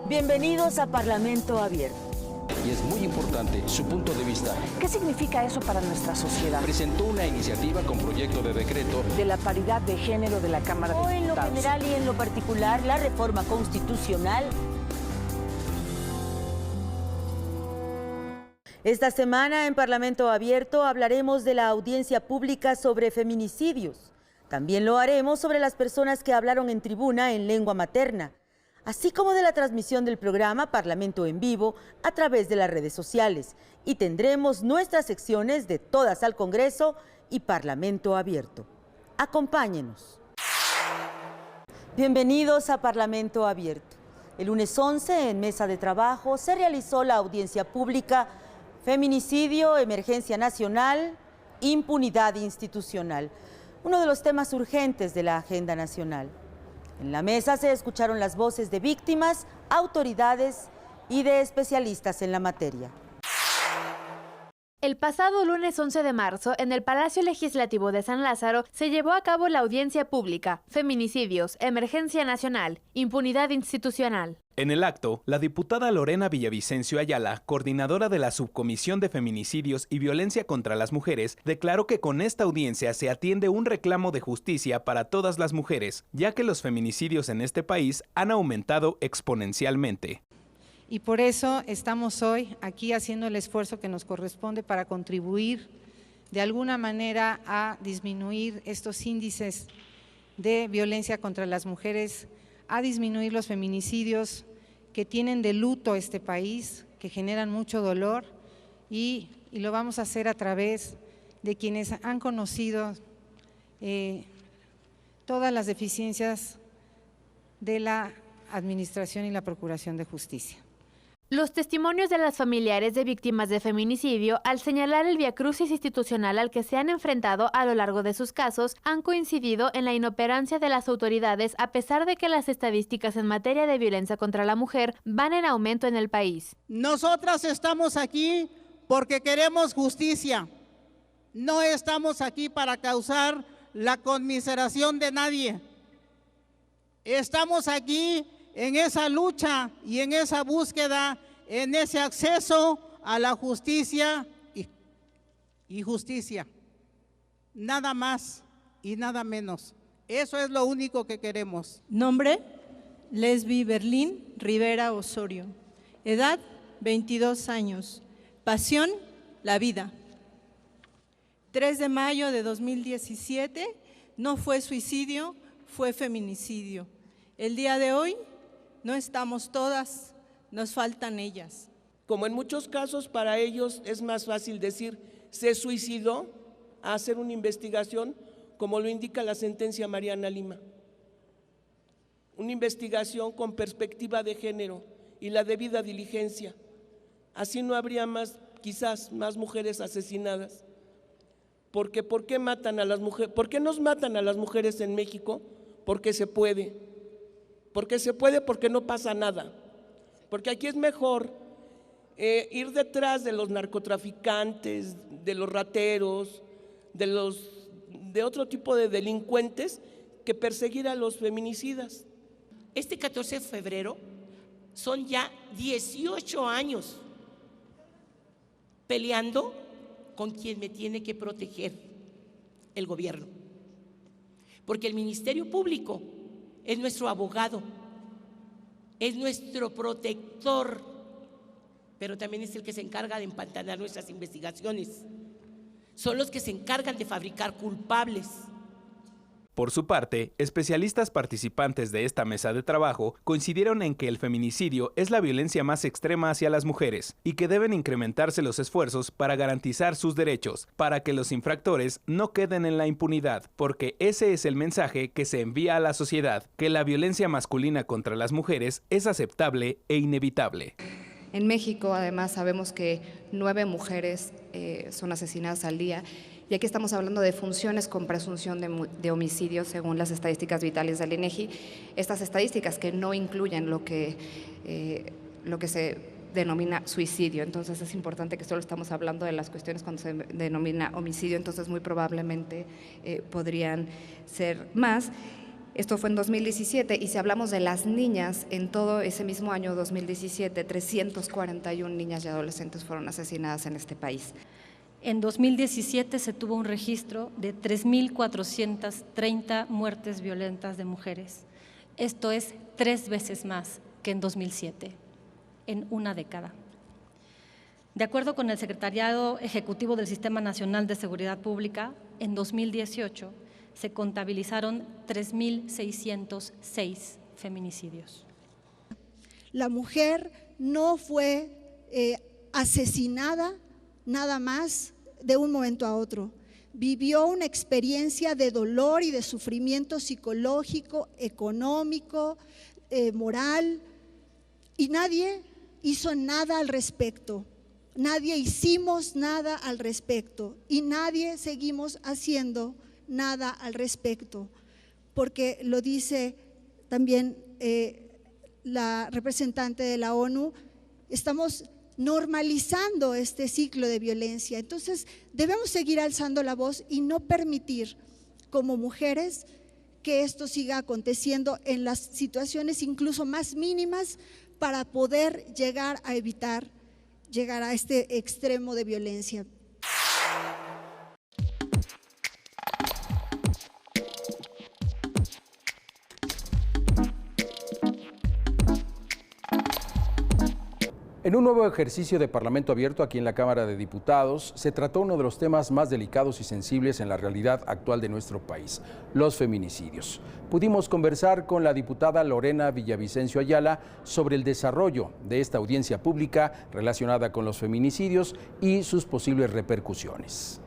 Bienvenidos a Parlamento Abierto. Y es muy importante su punto de vista. ¿Qué significa eso para nuestra sociedad? Presentó una iniciativa con proyecto de decreto de la paridad de género de la Cámara de O en lo Diputados. general y en lo particular, la reforma constitucional. Esta semana en Parlamento Abierto hablaremos de la audiencia pública sobre feminicidios. También lo haremos sobre las personas que hablaron en tribuna en lengua materna, así como de la transmisión del programa Parlamento en Vivo a través de las redes sociales. Y tendremos nuestras secciones de Todas al Congreso y Parlamento Abierto. Acompáñenos. Bienvenidos a Parlamento Abierto. El lunes 11, en mesa de trabajo, se realizó la audiencia pública Feminicidio, Emergencia Nacional, Impunidad Institucional, uno de los temas urgentes de la agenda nacional. En la mesa se escucharon las voces de víctimas, autoridades y de especialistas en la materia. El pasado lunes 11 de marzo, en el Palacio Legislativo de San Lázaro, se llevó a cabo la audiencia pública, Feminicidios, Emergencia Nacional, Impunidad Institucional. En el acto, la diputada Lorena Villavicencio Ayala, coordinadora de la Subcomisión de Feminicidios y Violencia contra las Mujeres, declaró que con esta audiencia se atiende un reclamo de justicia para todas las mujeres, ya que los feminicidios en este país han aumentado exponencialmente. Y por eso estamos hoy aquí haciendo el esfuerzo que nos corresponde para contribuir de alguna manera a disminuir estos índices de violencia contra las mujeres, a disminuir los feminicidios que tienen de luto este país, que generan mucho dolor y lo vamos a hacer a través de quienes han conocido todas las deficiencias de la Administración y la Procuración de Justicia. Los testimonios de las familiares de víctimas de feminicidio, al señalar el viacrucis institucional al que se han enfrentado a lo largo de sus casos, han coincidido en la inoperancia de las autoridades, a pesar de que las estadísticas en materia de violencia contra la mujer van en aumento en el país. Nosotras estamos aquí porque queremos justicia. No estamos aquí para causar la conmiseración de nadie. Estamos aquí en esa lucha y en esa búsqueda, en ese acceso a la justicia y justicia. Nada más y nada menos. Eso es lo único que queremos. Nombre: Lesbi Berlín Rivera Osorio. Edad: 22 años. Pasión: la vida. 3 de mayo de 2017, no fue suicidio, fue feminicidio. El día de hoy no estamos todas, nos faltan ellas. Como en muchos casos para ellos es más fácil decir se suicidó a hacer una investigación, como lo indica la sentencia Mariana Lima. Una investigación con perspectiva de género y la debida diligencia. Así no habría quizás más mujeres asesinadas. Porque ¿por qué matan a las mujeres? ¿Por qué nos matan a las mujeres en México? Porque se puede. Porque se puede, porque no pasa nada. Porque aquí es mejor ir detrás de los narcotraficantes, de los rateros, de otro tipo de delincuentes, que perseguir a los feminicidas. Este 14 de febrero son ya 18 años peleando con quien me tiene que proteger, el gobierno. Porque el Ministerio Público es nuestro abogado, es nuestro protector, pero también es el que se encarga de empantanar nuestras investigaciones. Son los que se encargan de fabricar culpables. Por su parte, especialistas participantes de esta mesa de trabajo coincidieron en que el feminicidio es la violencia más extrema hacia las mujeres y que deben incrementarse los esfuerzos para garantizar sus derechos, para que los infractores no queden en la impunidad, porque ese es el mensaje que se envía a la sociedad, que la violencia masculina contra las mujeres es aceptable e inevitable. En México, además, sabemos que 9 mujeres son asesinadas al día. Y aquí estamos hablando de funciones con presunción de homicidio según las estadísticas vitales del INEGI. Estas estadísticas que no incluyen lo que se denomina suicidio. Entonces es importante que solo estamos hablando de las cuestiones cuando se denomina homicidio, entonces muy probablemente podrían ser más. Esto fue en 2017, y si hablamos de las niñas, en todo ese mismo año 2017, 341 niñas y adolescentes fueron asesinadas en este país. En 2017 se tuvo un registro de 3.430 muertes violentas de mujeres. Esto es 3 veces más que en 2007, en una década. De acuerdo con el Secretariado Ejecutivo del Sistema Nacional de Seguridad Pública, en 2018 se contabilizaron 3.606 feminicidios. La mujer no fue asesinada nada más de un momento a otro. Vivió una experiencia de dolor y de sufrimiento psicológico, económico, moral, y nadie hizo nada al respecto. Nadie hicimos nada al respecto y nadie seguimos haciendo nada al respecto, porque lo dice también la representante de la ONU, estamos normalizando este ciclo de violencia. Entonces debemos seguir alzando la voz y no permitir como mujeres que esto siga aconteciendo en las situaciones incluso más mínimas, para poder llegar a evitar llegar a este extremo de violencia. En un nuevo ejercicio de Parlamento abierto aquí en la Cámara de Diputados, se trató uno de los temas más delicados y sensibles en la realidad actual de nuestro país, los feminicidios. Pudimos conversar con la diputada Lorena Villavicencio Ayala sobre el desarrollo de esta audiencia pública relacionada con los feminicidios y sus posibles repercusiones.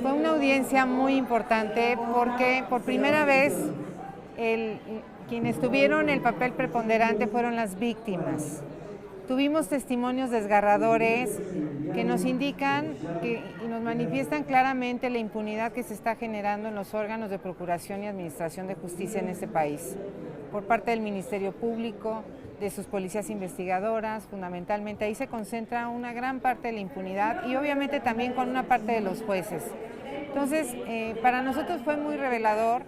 Fue una audiencia muy importante porque por primera vez quienes tuvieron el papel preponderante fueron las víctimas. Tuvimos testimonios desgarradores que nos indican y nos manifiestan claramente la impunidad que se está generando en los órganos de procuración y administración de justicia en este país, por parte del Ministerio Público, de sus policías investigadoras, fundamentalmente. Ahí se concentra una gran parte de la impunidad y obviamente también con una parte de los jueces. Entonces, para nosotros fue muy revelador.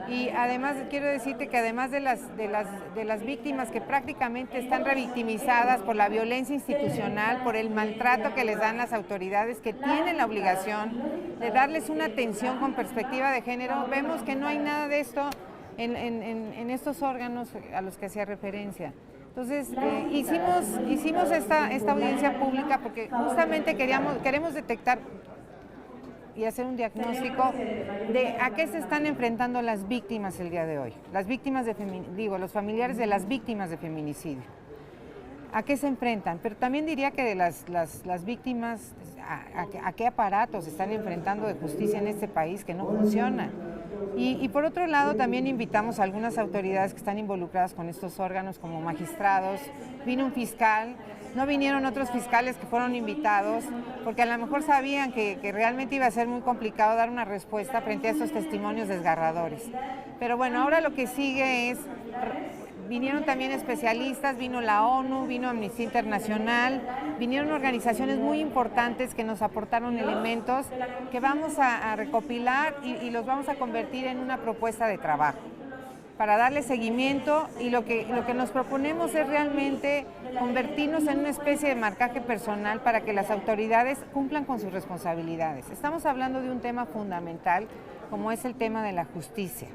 Y además quiero decirte que además de las víctimas que prácticamente están revictimizadas por la violencia institucional, por el maltrato que les dan las autoridades, que tienen la obligación de darles una atención con perspectiva de género, vemos que no hay nada de esto en estos órganos a los que hacía referencia. Entonces hicimos esta audiencia pública porque justamente queremos detectar y hacer un diagnóstico de a qué se están enfrentando las víctimas el día de hoy, las víctimas los familiares de las víctimas de feminicidio. ¿A qué se enfrentan? Pero también diría que de las víctimas, a qué aparatos se están enfrentando de justicia en este país que no funcionan. Y por otro lado también invitamos a algunas autoridades que están involucradas con estos órganos como magistrados. Vino un fiscal, no vinieron otros fiscales que fueron invitados porque a lo mejor sabían que realmente iba a ser muy complicado dar una respuesta frente a estos testimonios desgarradores. Pero bueno, ahora lo que sigue es, vinieron también especialistas, vino la ONU, vino Amnistía Internacional, vinieron organizaciones muy importantes que nos aportaron elementos que vamos a recopilar y los vamos a convertir en una propuesta de trabajo para darle seguimiento, y lo que nos proponemos es realmente convertirnos en una especie de marcaje personal para que las autoridades cumplan con sus responsabilidades. Estamos hablando de un tema fundamental como es el tema de la justicia.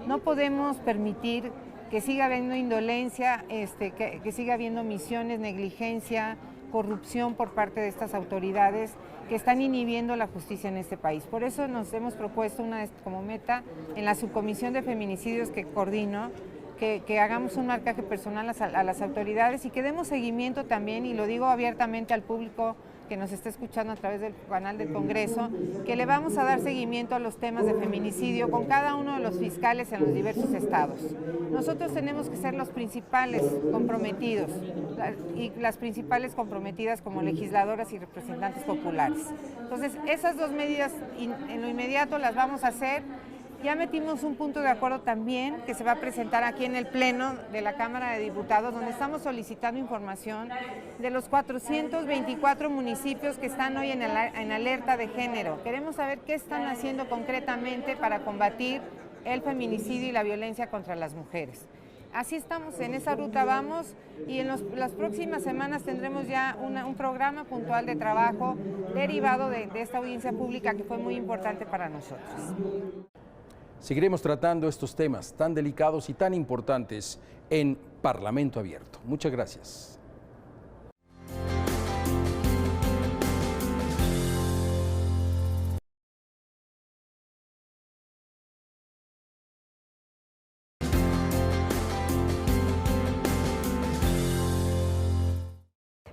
No podemos permitir que siga habiendo indolencia, que siga habiendo omisiones, negligencia, corrupción por parte de estas autoridades que están inhibiendo la justicia en este país. Por eso nos hemos propuesto como meta en la subcomisión de feminicidios que coordino, que hagamos un marcaje personal a las autoridades y que demos seguimiento también, y lo digo abiertamente al público que nos está escuchando a través del canal del Congreso, que le vamos a dar seguimiento a los temas de feminicidio con cada uno de los fiscales en los diversos estados. Nosotros tenemos que ser los principales comprometidos y las principales comprometidas como legisladoras y representantes populares. Entonces, esas dos medidas en lo inmediato las vamos a hacer. Ya metimos un punto de acuerdo también que se va a presentar aquí en el Pleno de la Cámara de Diputados, donde estamos solicitando información de los 424 municipios que están hoy en alerta de género. Queremos saber qué están haciendo concretamente para combatir el feminicidio y la violencia contra las mujeres. Así estamos, en esa ruta vamos y en las próximas semanas tendremos ya un programa puntual de trabajo derivado de esta audiencia pública que fue muy importante para nosotros. Seguiremos tratando estos temas tan delicados y tan importantes en Parlamento Abierto. Muchas gracias.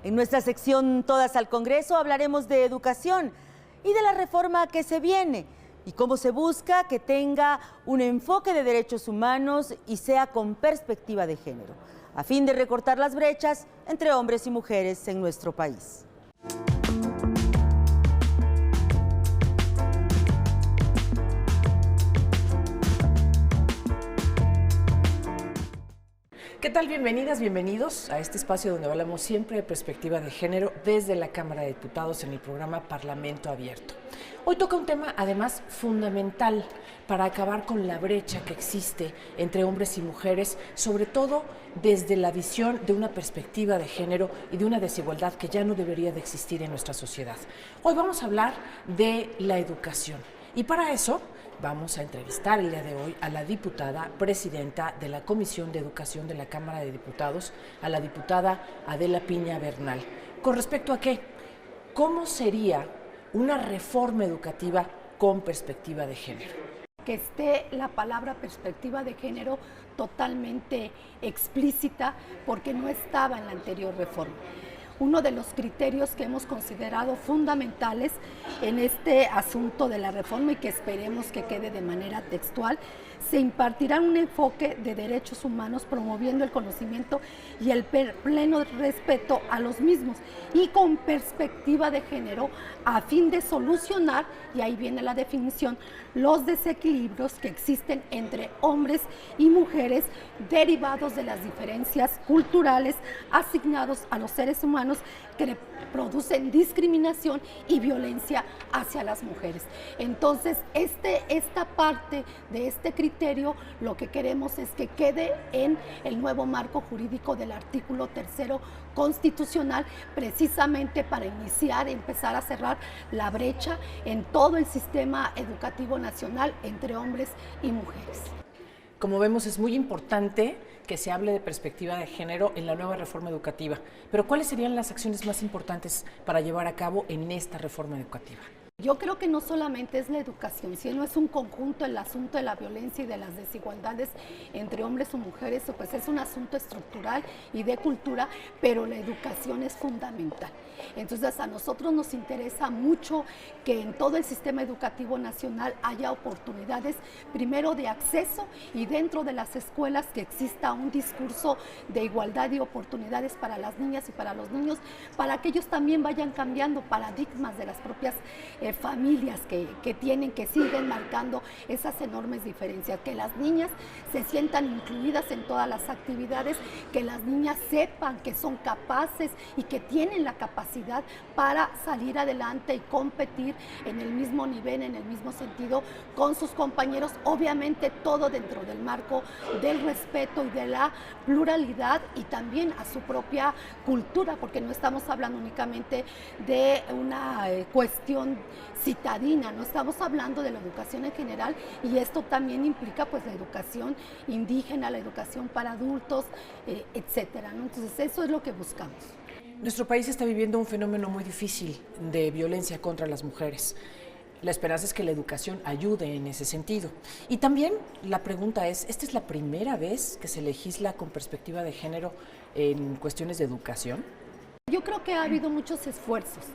En nuestra sección Todas al Congreso hablaremos de educación y de la reforma que se viene y cómo se busca que tenga un enfoque de derechos humanos y sea con perspectiva de género, a fin de recortar las brechas entre hombres y mujeres en nuestro país. ¿Qué tal? Bienvenidas, bienvenidos a este espacio donde hablamos siempre de perspectiva de género desde la Cámara de Diputados en el programa Parlamento Abierto. Hoy toca un tema además fundamental para acabar con la brecha que existe entre hombres y mujeres, sobre todo desde la visión de una perspectiva de género y de una desigualdad que ya no debería de existir en nuestra sociedad. Hoy vamos a hablar de la educación y para eso vamos a entrevistar el día de hoy a la diputada presidenta de la Comisión de Educación de la Cámara de Diputados, a la diputada Adela Piña Bernal. ¿Con respecto a qué? ¿Cómo sería una reforma educativa con perspectiva de género? Que esté la palabra perspectiva de género totalmente explícita porque no estaba en la anterior reforma. Uno de los criterios que hemos considerado fundamentales en este asunto de la reforma y que esperemos que quede de manera textual, se impartirá un enfoque de derechos humanos promoviendo el conocimiento y el pleno respeto a los mismos y con perspectiva de género a fin de solucionar, y ahí viene la definición, los desequilibrios que existen entre hombres y mujeres derivados de las diferencias culturales asignados a los seres humanos que producen discriminación y violencia hacia las mujeres. Entonces, esta parte de este criterio, lo que queremos es que quede en el nuevo marco jurídico del artículo 3º constitucional, precisamente para empezar a cerrar la brecha en todo el sistema educativo nacional entre hombres y mujeres. Como vemos, es muy importante que se hable de perspectiva de género en la nueva reforma educativa. Pero ¿cuáles serían las acciones más importantes para llevar a cabo en esta reforma educativa? Yo creo que no solamente es la educación, sino es un conjunto el asunto de la violencia y de las desigualdades entre hombres o mujeres, pues es un asunto estructural y de cultura, pero la educación es fundamental. Entonces a nosotros nos interesa mucho que en todo el sistema educativo nacional haya oportunidades, primero de acceso y dentro de las escuelas que exista un discurso de igualdad y oportunidades para las niñas y para los niños, para que ellos también vayan cambiando paradigmas de las propias familias que siguen marcando esas enormes diferencias, que las niñas se sientan incluidas en todas las actividades, que las niñas sepan que son capaces y que tienen la capacidad para salir adelante y competir en el mismo nivel, en el mismo sentido con sus compañeros, obviamente todo dentro del marco del respeto y de la pluralidad y también a su propia cultura, porque no estamos hablando únicamente de una cuestión citadina, no estamos hablando de la educación en general y esto también implica pues la educación indígena, la educación para adultos, etcétera, ¿no? Entonces eso es lo que buscamos. Nuestro país está viviendo un fenómeno muy difícil de violencia contra las mujeres. La esperanza es que la educación ayude en ese sentido. Y también la pregunta es, ¿esta es la primera vez que se legisla con perspectiva de género en cuestiones de educación? Yo creo que ha habido muchos esfuerzos.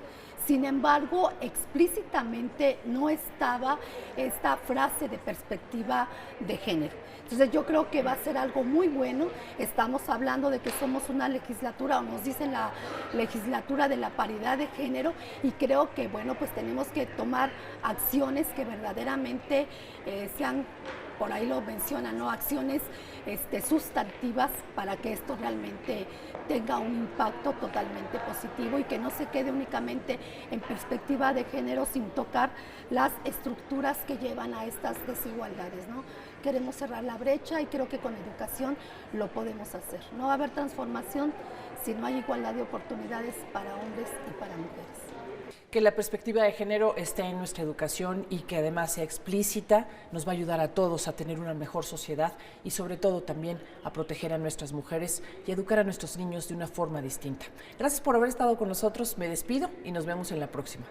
Sin embargo, explícitamente no estaba esta frase de perspectiva de género. Entonces yo creo que va a ser algo muy bueno. Estamos hablando de que somos una legislatura, o nos dicen la legislatura de la paridad de género, y creo que bueno, pues tenemos que tomar acciones que verdaderamente sean, por ahí lo mencionan, ¿no? Acciones sustantivas para que esto realmente tenga un impacto totalmente positivo y que no se quede únicamente en perspectiva de género sin tocar las estructuras que llevan a estas desigualdades, ¿no? queremos cerrar la brecha y creo que con educación lo podemos hacer. No va a haber transformación si no hay igualdad de oportunidades para hombres y para mujeres. Que la perspectiva de género esté en nuestra educación y que además sea explícita nos va a ayudar a todos a tener una mejor sociedad y sobre todo también a proteger a nuestras mujeres y educar a nuestros niños de una forma distinta. Gracias por haber estado con nosotros, me despido y nos vemos en la próxima.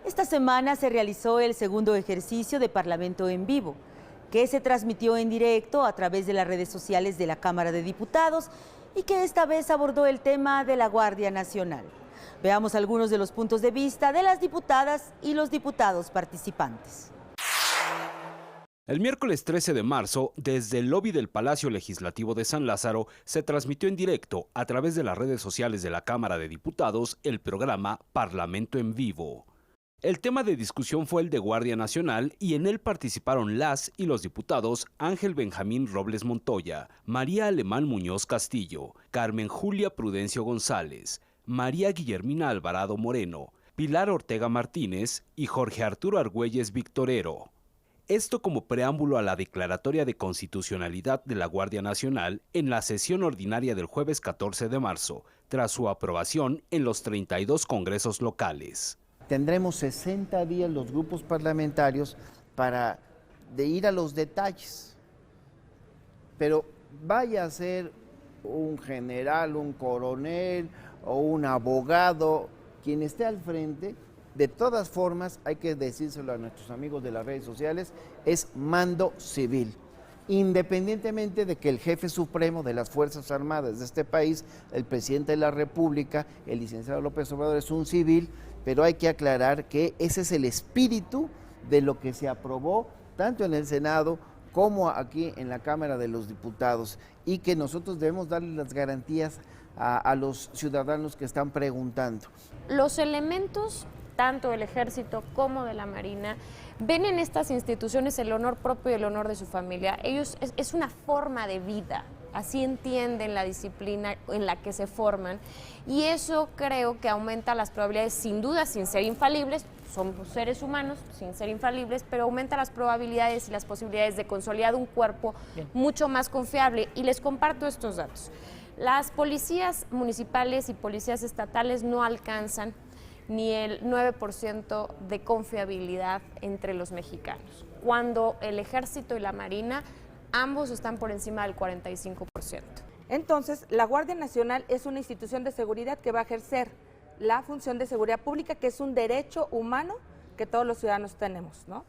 Esta semana se realizó el segundo ejercicio de Parlamento en Vivo, que se transmitió en directo a través de las redes sociales de la Cámara de Diputados y que esta vez abordó el tema de la Guardia Nacional. Veamos algunos de los puntos de vista de las diputadas y los diputados participantes. El miércoles 13 de marzo, desde el lobby del Palacio Legislativo de San Lázaro, se transmitió en directo a través de las redes sociales de la Cámara de Diputados el programa Parlamento en Vivo. El tema de discusión fue el de Guardia Nacional y en él participaron las y los diputados Ángel Benjamín Robles Montoya, María Alemán Muñoz Castillo, Carmen Julia Prudencio González, María Guillermina Alvarado Moreno, Pilar Ortega Martínez y Jorge Arturo Argüelles Victorero. Esto como preámbulo a la declaratoria de constitucionalidad de la Guardia Nacional en la sesión ordinaria del jueves 14 de marzo, tras su aprobación en los 32 congresos locales. Tendremos 60 días los grupos parlamentarios para ir a los detalles, pero vaya a ser un general, un coronel o un abogado, quien esté al frente, de todas formas, hay que decírselo a nuestros amigos de las redes sociales, es mando civil. Independientemente de que el jefe supremo de las Fuerzas Armadas de este país, el presidente de la República, el licenciado López Obrador, es un civil, pero hay que aclarar que ese es el espíritu de lo que se aprobó tanto en el Senado como aquí en la Cámara de los Diputados, y que nosotros debemos darle las garantías a los ciudadanos que están preguntando. Los elementos, tanto del Ejército como de la Marina, ven en estas instituciones el honor propio y el honor de su familia. Ellos es una forma de vida, así entienden la disciplina en la que se forman, y eso creo que aumenta las probabilidades, sin duda, sin ser infalibles. Somos seres humanos, sin ser infalibles, pero aumenta las probabilidades y las posibilidades de consolidar un cuerpo mucho más confiable. Y les comparto estos datos. Las policías municipales y policías estatales no alcanzan ni el 9% de confiabilidad entre los mexicanos, cuando el Ejército y la Marina, ambos están por encima del 45%. Entonces, la Guardia Nacional es una institución de seguridad que va a ejercer la función de seguridad pública, que es un derecho humano que todos los ciudadanos tenemos, ¿no?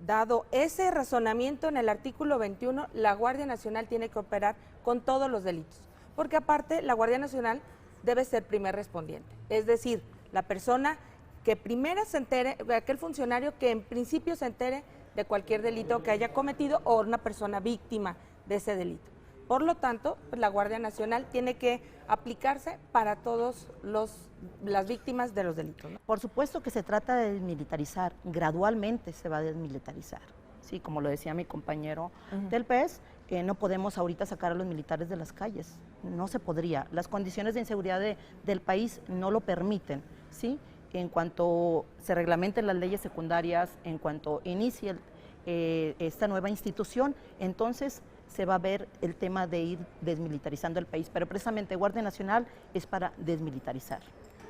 Dado ese razonamiento en el artículo 21, la Guardia Nacional tiene que operar con todos los delitos, porque aparte la Guardia Nacional debe ser primer respondiente, es decir, la persona que primero se entere, aquel funcionario que en principio se entere de cualquier delito que haya cometido o una persona víctima de ese delito. Por lo tanto, pues, la Guardia Nacional tiene que aplicarse para todos las víctimas de los delitos, ¿no? Por supuesto que se trata de desmilitarizar, gradualmente se va a desmilitarizar. Sí, como lo decía mi compañero del PES, no podemos ahorita sacar a los militares de las calles, no se podría. Las condiciones de inseguridad del país no lo permiten, ¿sí? En cuanto se reglamenten las leyes secundarias, en cuanto inicie esta nueva institución, entonces se va a ver el tema de ir desmilitarizando el país, pero precisamente Guardia Nacional es para desmilitarizar.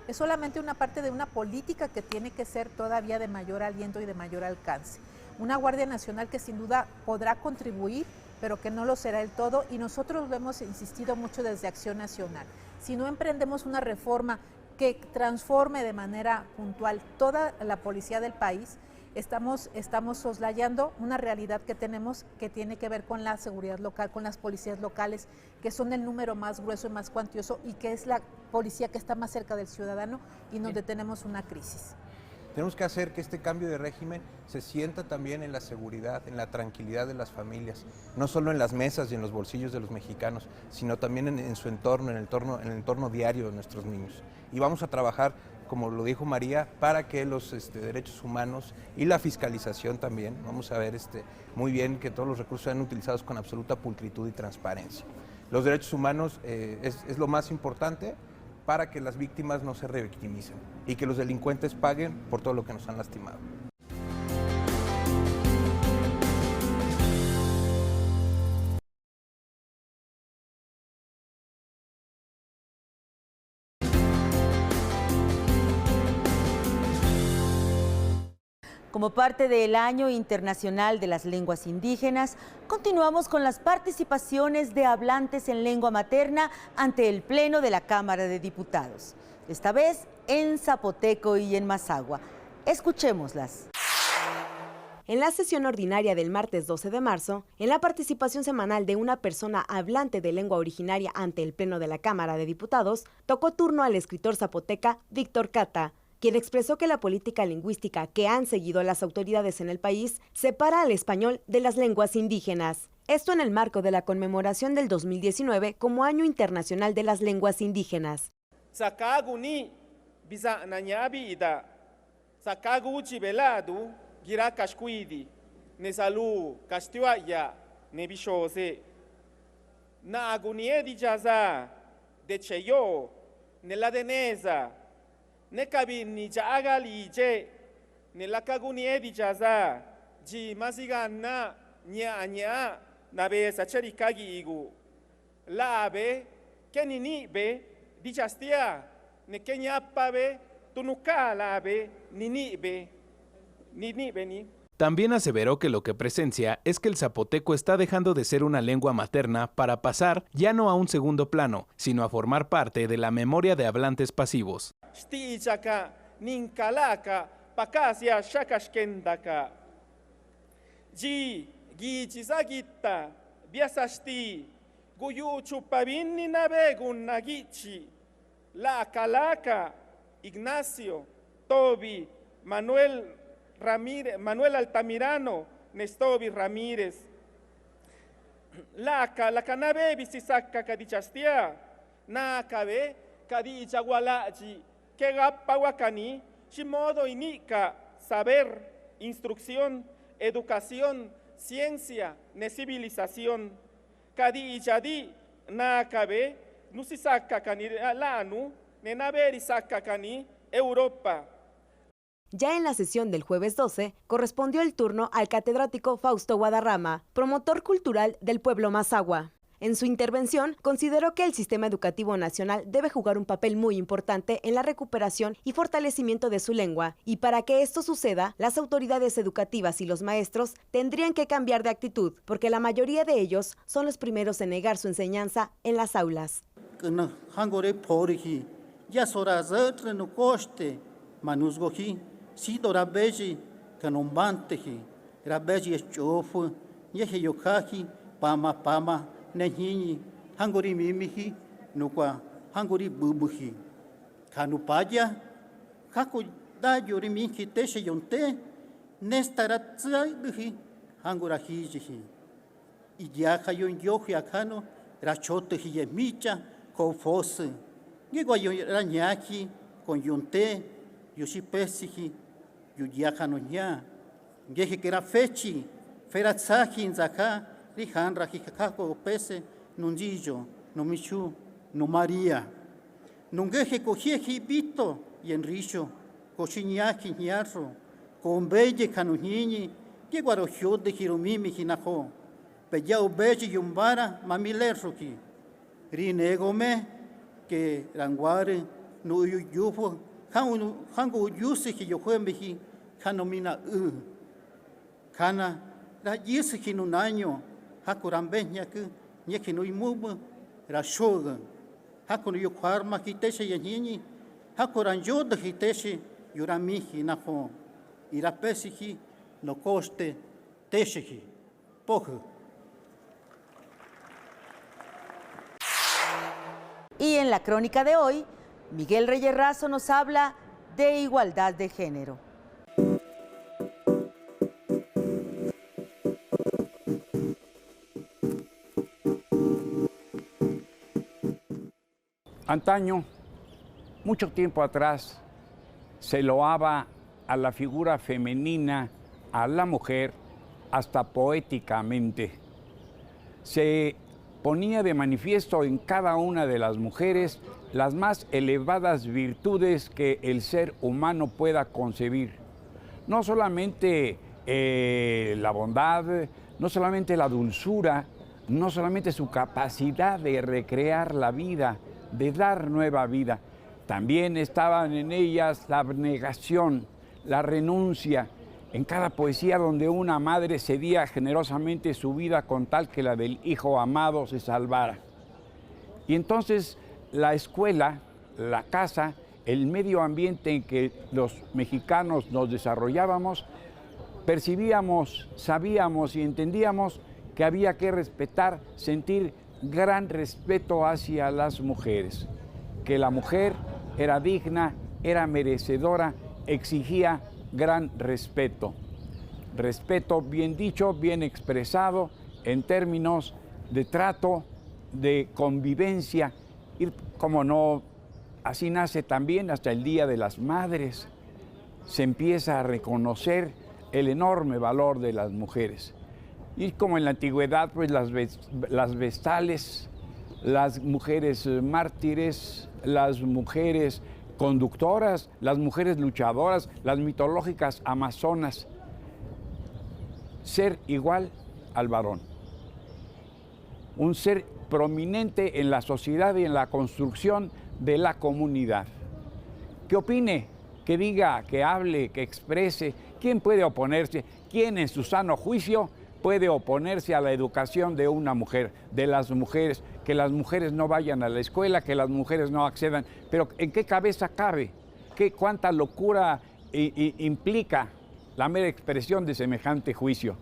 Es solamente una parte de una política que tiene que ser todavía de mayor aliento y de mayor alcance. Una Guardia Nacional que sin duda podrá contribuir, pero que no lo será del todo, y nosotros lo hemos insistido mucho desde Acción Nacional. Si no emprendemos una reforma que transforme de manera puntual toda la policía del país, estamos soslayando una realidad que tenemos que tiene que ver con la seguridad local, con las policías locales, que son el número más grueso y más cuantioso, y que es la policía que está más cerca del ciudadano y donde tenemos una crisis. Tenemos que hacer que este cambio de régimen se sienta también en la seguridad, en la tranquilidad de las familias, no solo en las mesas y en los bolsillos de los mexicanos, sino también en su entorno, en el entorno diario de nuestros niños. Y vamos a trabajar, como lo dijo María, para que los derechos humanos y la fiscalización también, vamos a ver muy bien que todos los recursos sean utilizados con absoluta pulcritud y transparencia. Los derechos humanos es lo más importante para que las víctimas no se revictimicen y que los delincuentes paguen por todo lo que nos han lastimado. Como parte del Año Internacional de las Lenguas Indígenas, continuamos con las participaciones de hablantes en lengua materna ante el Pleno de la Cámara de Diputados. Esta vez en zapoteco y en mazahua. Escuchémoslas. En la sesión ordinaria del martes 12 de marzo, en la participación semanal de una persona hablante de lengua originaria ante el Pleno de la Cámara de Diputados, tocó turno al escritor zapoteca Víctor Cata, quien expresó que la política lingüística que han seguido las autoridades en el país separa al español de las lenguas indígenas. Esto en el marco de la conmemoración del 2019 como Año Internacional de las Lenguas Indígenas. Sakaguni bisa nanyabi ida sakaguchi beladu gira kashkuidi nesalu kastiwaya nebishose na agunie di jaza de cheyo nella denesa ne kabin ni jaga lije nella kagunie di jaza ji masigana nya nabe sacharikagi igu labe keninibe dichastia ne kenyapabe tunukalabe ninibe ni. También aseveró que lo que presencia es que el zapoteco está dejando de ser una lengua materna para pasar ya no a un segundo plano, sino a formar parte de la memoria de hablantes pasivos. Stichaka ninkalaka pakasia shakashkendaka ji gichisagita biasasti guyu chupabini nabegun nagichi la kalaka Ignacio Tobi Manuel Altamirano, Nestobi Ramírez. La canabe bisisaka kadichastia, na cabe kadichagualaji, que gapawakani, shimodo inika, saber, instrucción, educación, ciencia, ne civilización. Kadichadi, na cabe, nusisaka kani lanu, nenaberi saka kani, Europa. Ya en la sesión del jueves 12, correspondió el turno al catedrático Fausto Guadarrama, promotor cultural del pueblo mazahua. En su intervención, consideró que el sistema educativo nacional debe jugar un papel muy importante en la recuperación y fortalecimiento de su lengua, y para que esto suceda, las autoridades educativas y los maestros tendrían que cambiar de actitud, porque la mayoría de ellos son los primeros en negar su enseñanza en las aulas. Sido rabeji kanombanteji, rabeji echofu, yehe yokaji, pama, nehini, hangori mimihi, nukwa hangori bubuhi. Kanupaya, kako da yori minki teshe yonte, nestaratzaihi, hangorahijihi. Idiaka yon yohi akano, rachotehi yemicha, kofose. Yegwa yon ranyaki, con yonte, yoshipesihi, yudiakano nya, ngehe kera fechi, feratzaki inzaka, rihanra hikako pese, nunjillo, no michu, no María. Nungehe kohiehi bito, y enricho, cochiñaki ñarro, con belle canuñini, que guarojo de hirumimi hinajo, peyao belle yumbara, mamilerroki, rinegome, que ranguare, no yufo, hango yusihi yohuembehi, hanomina Kana, la yisihi nun año, hakurambeñaku, ñeki no imubu, rashoga, hakunu yukharma hiteshe yanini, hakuran yoda hiteshe, yuramihi naho, irapesihi, no coste, teshehi, poju. Y en la crónica de hoy, Miguel Reyes Razo nos habla de igualdad de género. Antaño, mucho tiempo atrás, se loaba a la figura femenina, a la mujer, hasta poéticamente. Se ponía de manifiesto en cada una de las mujeres las más elevadas virtudes que el ser humano pueda concebir. No solamente la bondad, no solamente la dulzura, no solamente su capacidad de recrear la vida, de dar nueva vida. También estaban en ellas la abnegación, la renuncia, en cada poesía donde una madre cedía generosamente su vida con tal que la del hijo amado se salvara. Y entonces la escuela, la casa, el medio ambiente en que los mexicanos nos desarrollábamos, percibíamos, sabíamos y entendíamos que había que respetar, sentir gran respeto hacia las mujeres, que la mujer era digna, era merecedora, exigía gran respeto. Respeto bien dicho, bien expresado en términos de trato, de convivencia, y como no, así nace también hasta el Día de las Madres. Se empieza a reconocer el enorme valor de las mujeres. Y como en la antigüedad, pues las vestales, las mujeres mártires, las mujeres conductoras, las mujeres luchadoras, las mitológicas amazonas. Ser igual al varón. Un ser prominente en la sociedad y en la construcción de la comunidad. Que opine, que diga, que hable, que exprese. ¿Quién puede oponerse? ¿Quién en su sano juicio puede oponerse a la educación de una mujer, de las mujeres? Que las mujeres no vayan a la escuela, que las mujeres no accedan. Pero ¿en qué cabeza cabe? ¿Cuánta locura implica la mera expresión de semejante juicio?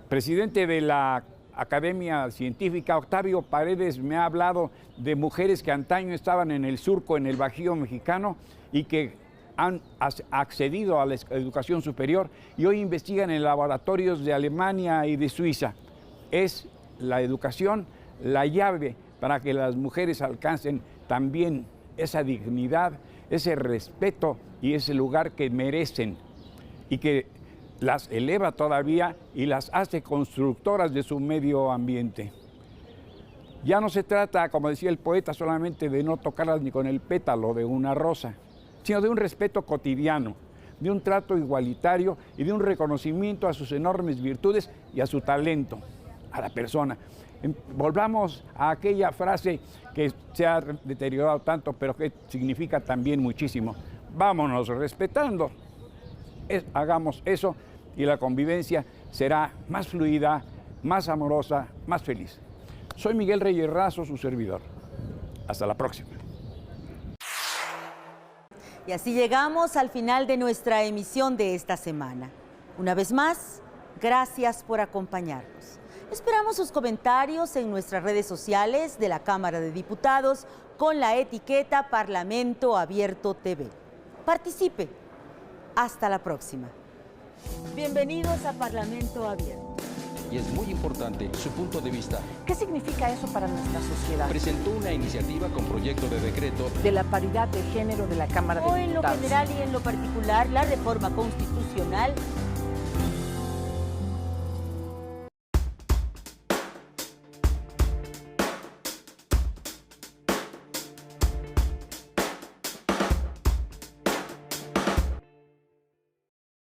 Presidente de la Academia Científica, Octavio Paredes, me ha hablado de mujeres que antaño estaban en el surco, en el Bajío mexicano, y que han accedido a la educación superior y hoy investigan en laboratorios de Alemania y de Suiza. Es la educación la llave para que las mujeres alcancen también esa dignidad, ese respeto y ese lugar que merecen, y que las eleva todavía y las hace constructoras de su medio ambiente. Ya no se trata, como decía el poeta, solamente de no tocarlas ni con el pétalo de una rosa, sino de un respeto cotidiano, de un trato igualitario y de un reconocimiento a sus enormes virtudes y a su talento, a la persona. Volvamos a aquella frase que se ha deteriorado tanto, pero que significa también muchísimo. Vámonos respetando. Hagamos eso y la convivencia será más fluida, más amorosa, más feliz. Soy Miguel Reyes Razo, su servidor. Hasta la próxima. Y así llegamos al final de nuestra emisión de esta semana. Una vez más, gracias por acompañarnos. Esperamos sus comentarios en nuestras redes sociales de la Cámara de Diputados con la etiqueta Parlamento Abierto TV. Participe. Hasta la próxima. Bienvenidos a Parlamento Abierto. Y es muy importante su punto de vista. ¿Qué significa eso para nuestra sociedad? Presentó una iniciativa con proyecto de decreto de la paridad de género de la Cámara de Diputados. O en lo general y en lo particular, la reforma constitucional